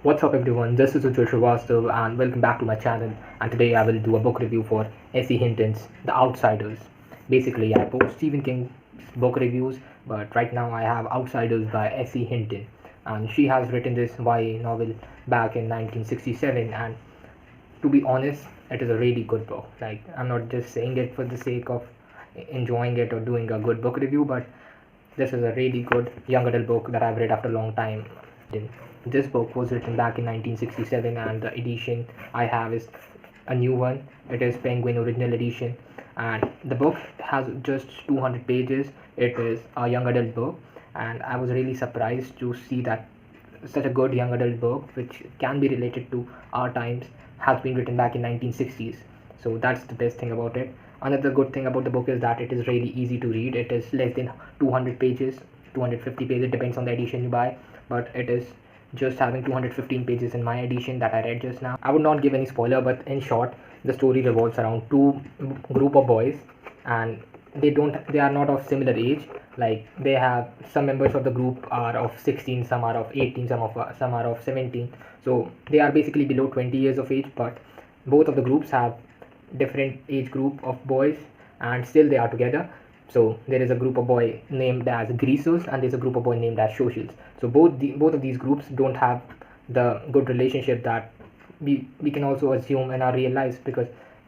What's up everyone, this is Ujjwal Srivastav and welcome back to my channel, and today I will do a book review for S.E Hinton's The Outsiders. Basically I post Stephen King's book reviews, but right now I have Outsiders by S.E Hinton, and she has written this YA novel back in 1967, and to be honest it is a really good book. Like, I'm not just saying it for the sake of enjoying it or doing a good book review, but this is a really good young adult book that I've read after a long time. This book was written back in 1967, and the edition I have is a new one. It is Penguin Original Edition, and the book has just 200 pages. It is a young adult book, and I was really surprised to see that such a good young adult book, which can be related to our times, has been written back in 1960s. So that's the best thing about it. Another good thing about the book is that it is really easy to read. It is less than 200 pages, 250 pages, depends on the edition you buy, but it is just having 215 pages in my edition that I read just now. I would not give any spoiler, but in short, the story revolves around two group of boys, and they are not of similar age. Like, they have some members of the group are of 16, some are of 18, some are of 17. So they are basically below 20 years of age, but both of the groups have different age group of boys, and still they are together. So there is a group of boy named as greasers, and there's a group of boy named as socials. So both of these groups don't have the good relationship that we can also assume in our real lives, because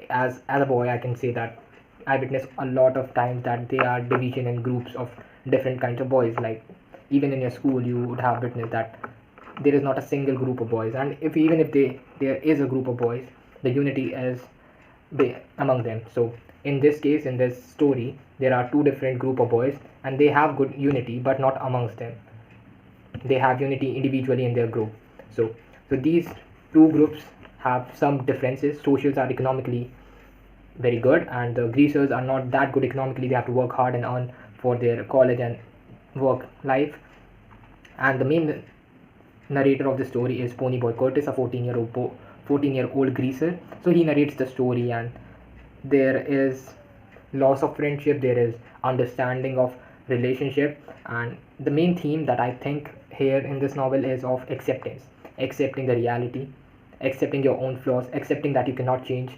as a boy I can say that I witnessed a lot of times that they are division in groups of different kinds of boys. Like, even in your school you would have witnessed that there is not a single group of boys, and if even if there is a group of boys, the unity is among them. So in this case, in this story, there are two different group of boys, and they have good unity but not amongst them. They have unity individually in their group. So these two groups have some differences. Socials are economically very good, and the greasers are not that good economically. They have to work hard and earn for their college and work life. And the main narrator of the story is Ponyboy Curtis, a 14-year-old greaser. So he narrates the story, and there is loss of friendship, there is understanding of relationship, and the main theme that I think here in this novel is of acceptance. Accepting the reality, accepting your own flaws, accepting that you cannot change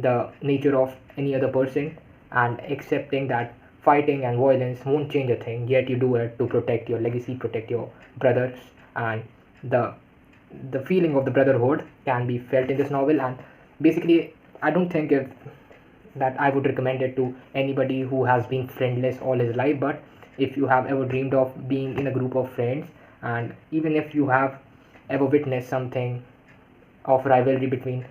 the nature of any other person, and accepting that fighting and violence won't change a thing, yet you do it to protect your legacy, protect your brothers. And the the feeling of the brotherhood can be felt in this novel. And basically I don't think if that I would recommend it to anybody who has been friendless all his life, but if you have ever dreamed of being in a group of friends, and even if you have ever witnessed something of rivalry between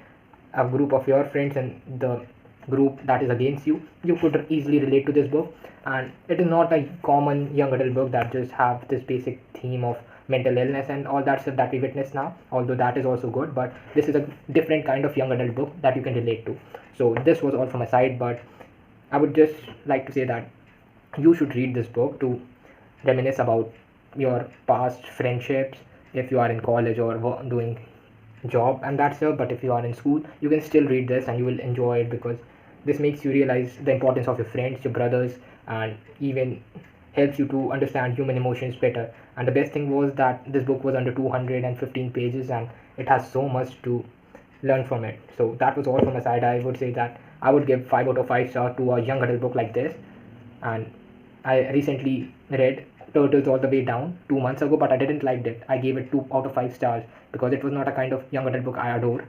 a group of your friends and the group that is against you, you could easily relate to this book. And it is not a common young adult book that just have this basic theme of mental illness and all that stuff that we witness now, although that is also good, but this is a different kind of young adult book that you can relate to. So this was all from my side, but I would just like to say that you should read this book to reminisce about your past friendships if you are in college or doing job and that's all. But if you are in school, you can still read this and you will enjoy it, because this makes you realize the importance of your friends, your brothers, and even helps you to understand human emotions better. And the best thing was that this book was under 215 pages, and it has so much to learn from it. So that was all from my side. I would say that I would give 5 out of 5 stars to a young adult book like this. And I recently read Turtles All the Way Down 2 months ago, but I didn't like it. I gave it 2 out of 5 stars because it was not a kind of young adult book I adore,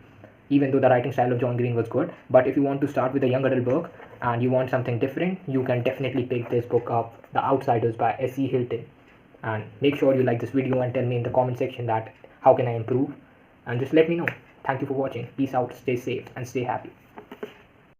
even though the writing style of John Green was good. But if you want to start with a young adult book and you want something different, you can definitely pick this book up, The Outsiders by S.E Hinton. And make sure you like this video and tell me in the comment section that how can I improve, and just let me know. Thank you for watching. Peace out, stay safe and stay happy.